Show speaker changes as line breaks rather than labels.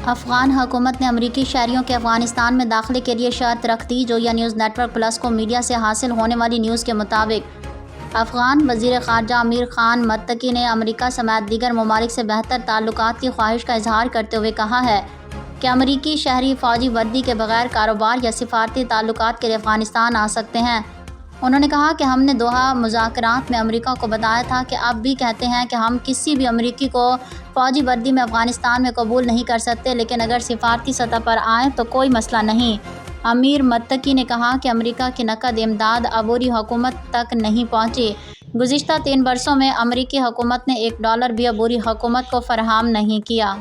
افغان حکومت نے امریکی شہریوں کے افغانستان میں داخلے کے لیے شرط رکھ دی۔ جویا نیوز نیٹ ورک پلس کو میڈیا سے حاصل ہونے والی نیوز کے مطابق افغان وزیر خارجہ امیر خان متقی نے امریکہ سمیت دیگر ممالک سے بہتر تعلقات کی خواہش کا اظہار کرتے ہوئے کہا ہے کہ امریکی شہری فوجی وردی کے بغیر کاروبار یا سفارتی تعلقات کے لیے افغانستان آ سکتے ہیں۔ انہوں نے کہا کہ ہم نے دوحہ مذاکرات میں امریکہ کو بتایا تھا کہ اب بھی کہتے ہیں کہ ہم کسی بھی امریکی کو فوجی وردی میں افغانستان میں قبول نہیں کر سکتے، لیکن اگر سفارتی سطح پر آئیں تو کوئی مسئلہ نہیں۔ امیر متقی نے کہا کہ امریکہ کی نقد امداد عبوری حکومت تک نہیں پہنچی۔ گزشتہ 3 برسوں میں امریکی حکومت نے $1 بھی عبوری حکومت کو فراہم نہیں کیا۔